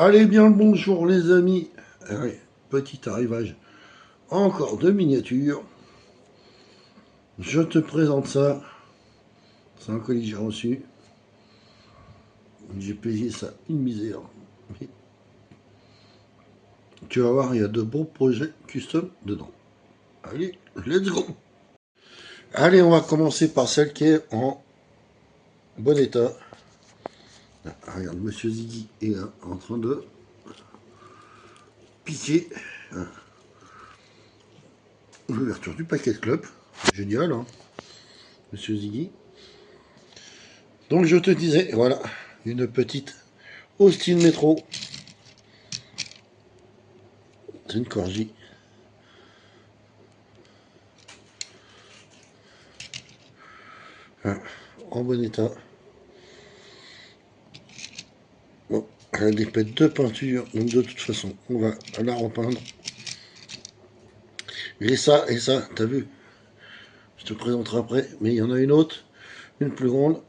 Allez bien le bonjour les amis. Allez, petit arrivage encore de miniatures. Je te présente ça. C'est un colis que j'ai reçu. J'ai payé ça une misère. Mais tu vas voir, il y a de beaux projets custom dedans. Allez, let's go. Allez, on va commencer par celle qui est en bon état. Ah, regarde, Monsieur Ziggy est là, en train de piquer l'ouverture du paquet de club. Génial, hein, Monsieur Ziggy. Donc je te disais, voilà, une petite Austin Metro. C'est une Corgi. En bon état. Bon, elle a des pètes de peinture, donc de toute façon, on va la repeindre. Et ça, t'as vu, je te présenterai après, mais il y en a une autre, une plus grande.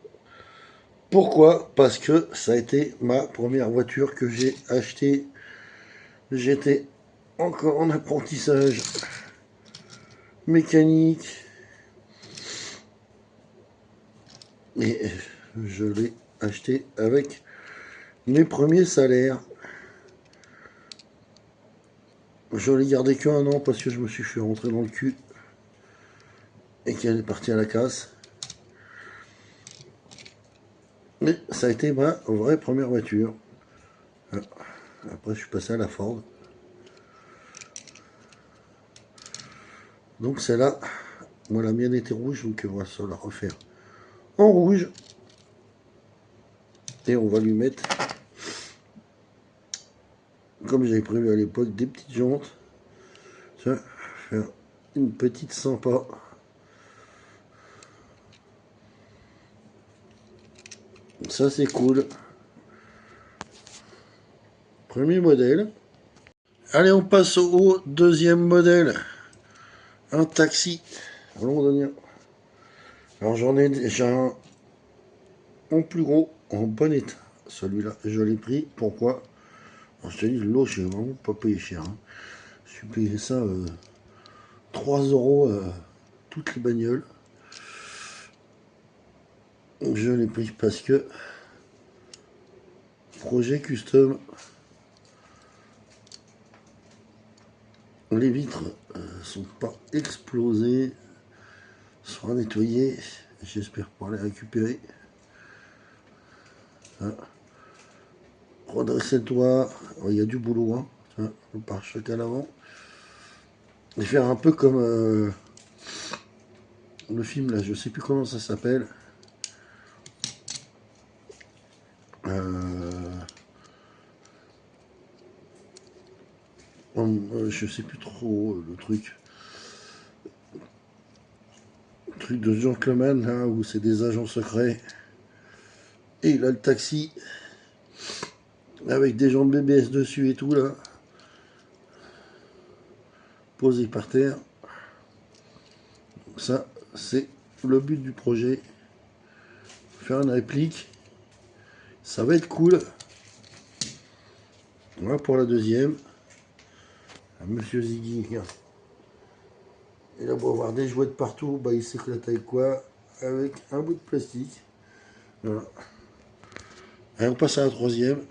Pourquoi? Parce que ça a été ma première voiture que j'ai achetée. J'étais encore en apprentissage mécanique. Et je l'ai acheté avec mes premiers salaires. Je l'ai gardé qu'un an parce que je me suis fait rentrer dans le cul et qu'elle est partie à la casse. Mais ça a été ma vraie première voiture. Après, je suis passé à la Ford. Donc celle-là, moi la mienne était rouge, donc on va se la refaire en rouge. Et on va lui mettre, comme j'avais prévu à l'époque, des petites jantes. Ça, faire une petite sympa. Ça c'est cool. Premier modèle. Allez, on passe au deuxième modèle. Un taxi londonien. Alors j'en ai déjà un en plus gros, en bon état. Celui-là, je l'ai pris. Pourquoi? Alors, je te dis, l'eau, je n'ai vraiment pas payé cher. Hein. Je suis payé ça 3 euros toutes les bagnoles. Je l'ai pris parce que projet custom. Les vitres sont pas explosées, sont nettoyées. J'espère pouvoir les récupérer. Hein. Redresser le toit. Il y a du boulot. Hein. Hein. Le pare-choc à l'avant. Et faire un peu comme le film là, je sais plus comment ça s'appelle. Je sais plus trop le truc. Le truc de Gentleman là où c'est des agents secrets. Et là le taxi avec des gens de BBS dessus et tout là. Posé par terre. Donc ça, c'est le but du projet. Faire une réplique. Ça va être cool. Voilà pour la deuxième. Monsieur Ziggy, il a beau avoir des jouets de partout, bah il s'éclate avec quoi? Avec un bout de plastique. Voilà. Allez, on passe à la troisième.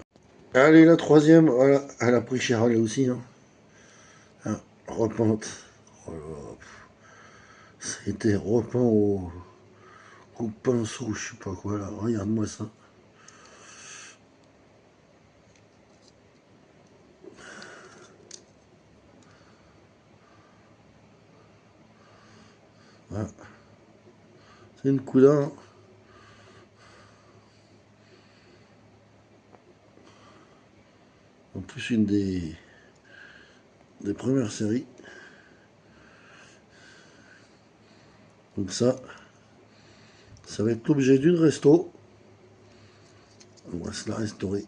Allez, la troisième, voilà, elle a pris cher elle aussi. Hein, repeinte. Oh là là. C'était repeint au pinceau, je sais pas quoi là. Regarde-moi ça. Voilà. C'est une couleur. En plus, une des premières séries. Donc ça va être l'objet d'une resto. On va se la restaurer.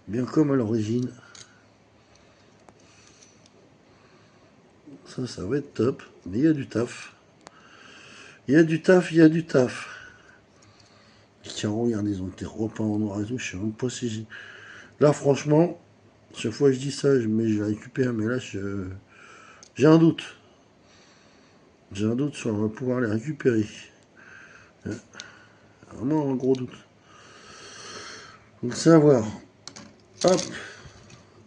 Bien comme à l'origine. Ça va être top. Mais il y a du taf. Il y a du taf, il y a du taf. Tiens, regarde, ils ont été repeints en noir et tout. Je sais même pas si j'ai... Là, franchement, chaque fois que je dis ça, mais je récupère, mais là, j'ai un doute. J'ai un doute sur on va pouvoir les récupérer. Vraiment un gros doute. Donc, c'est à voir. Hop.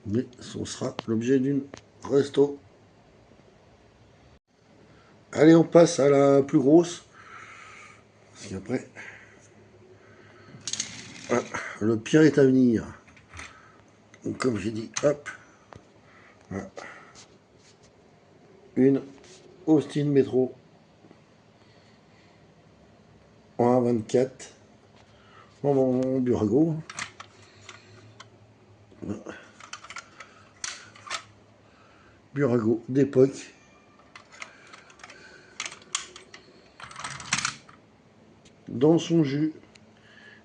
Mais ce sera l'objet d'une resto. Allez, on passe à la plus grosse. Parce qu'après, le pire est à venir. Donc, comme j'ai dit, hop. Voilà. Une Austin Métro en 1,24. Mon Burago. Burago d'époque. Dans son jus.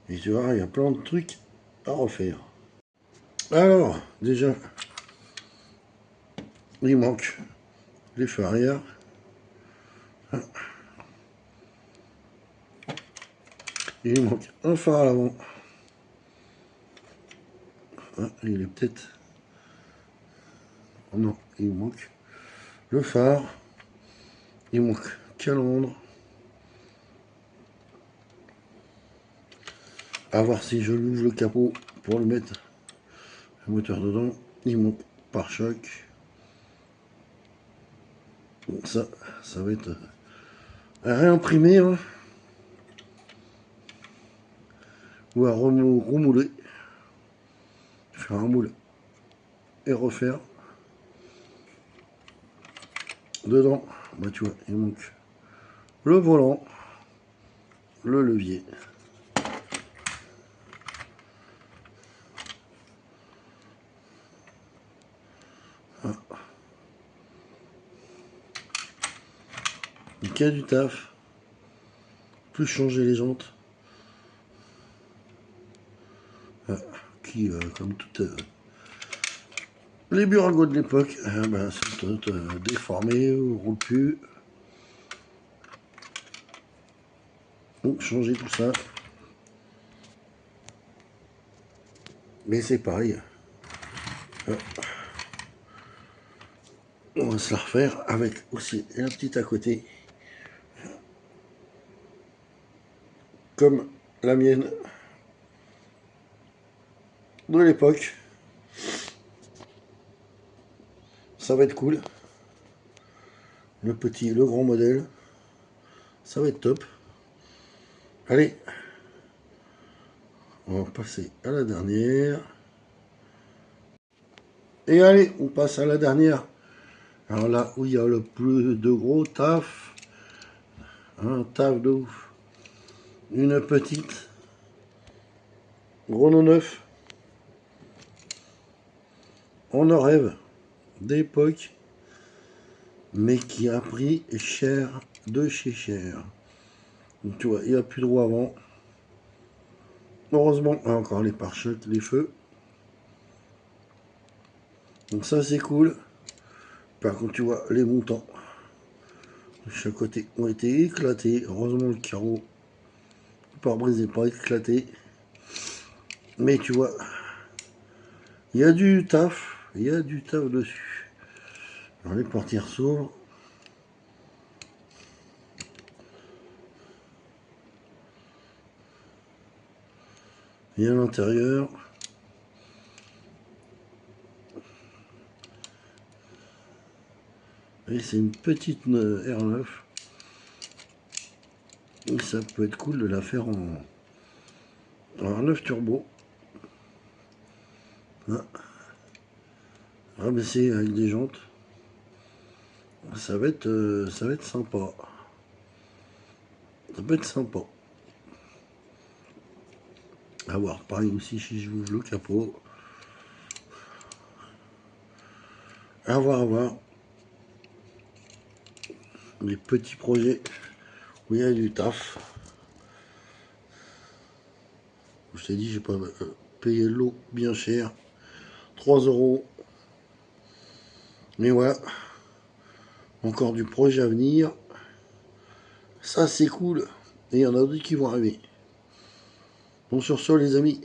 Et tu vois, il y a plein de trucs à refaire. Alors, déjà, il manque les feux arrière. Il manque un phare à l'avant. Il est peut-être... Oh non, il manque le phare. Il manque calandre. À voir si je l'ouvre le capot pour le mettre le moteur dedans. Il manque pare-choc. Donc ça va être à réimprimer hein, ou à remouler. Faire un moule et refaire. Dedans, bah tu vois, il manque le volant, le levier. Il y a du taf. Plus changer les jantes. Qui, comme toutes les Burago de l'époque, bah, sont déformés, roulent plus. Donc changer tout ça. Mais c'est pareil. On va se la refaire avec aussi la petite à côté. Comme la mienne de l'époque. Ça va être cool. Le petit, le grand modèle. Ça va être top. Allez. On va passer à la dernière. Et allez, on passe à la dernière. Alors là où il y a le plus de gros taf. Un taf de ouf. Une petite Renault 9. On en rêve d'époque. Mais qui a pris cher de chez cher. Donc tu vois, il n'y a plus de roue avant. Heureusement, encore les pare-chocs, les feux. Donc ça c'est cool. Par contre tu vois, les montants de chaque côté ont été éclatés. Heureusement le carreau, le pare-brise n'est pas éclaté. Mais tu vois, il y a du taf. Il y a du taf dessus. Alors les portières s'ouvrent. Et à l'intérieur, et c'est une petite R9. Et ça peut être cool de la faire en R9 turbo. Hein, rabaisser avec des jantes. Ça va être sympa. Ça peut être sympa. À voir, pareil aussi si je ouvre le capot. À voir, à voir. Les petits projets où il y a du taf. Je t'ai dit, j'ai pas payé l'eau bien cher. 3 euros. Mais voilà. Encore du projet à venir. Ça, c'est cool. Et il y en a d'autres qui vont arriver. Bon, sur ce, les amis,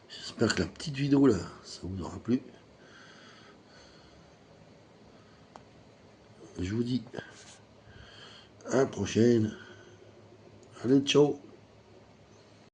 j'espère J'espère que la petite vidéo là, ça vous aura plu. Je vous dis à la prochaine. Allez, ciao.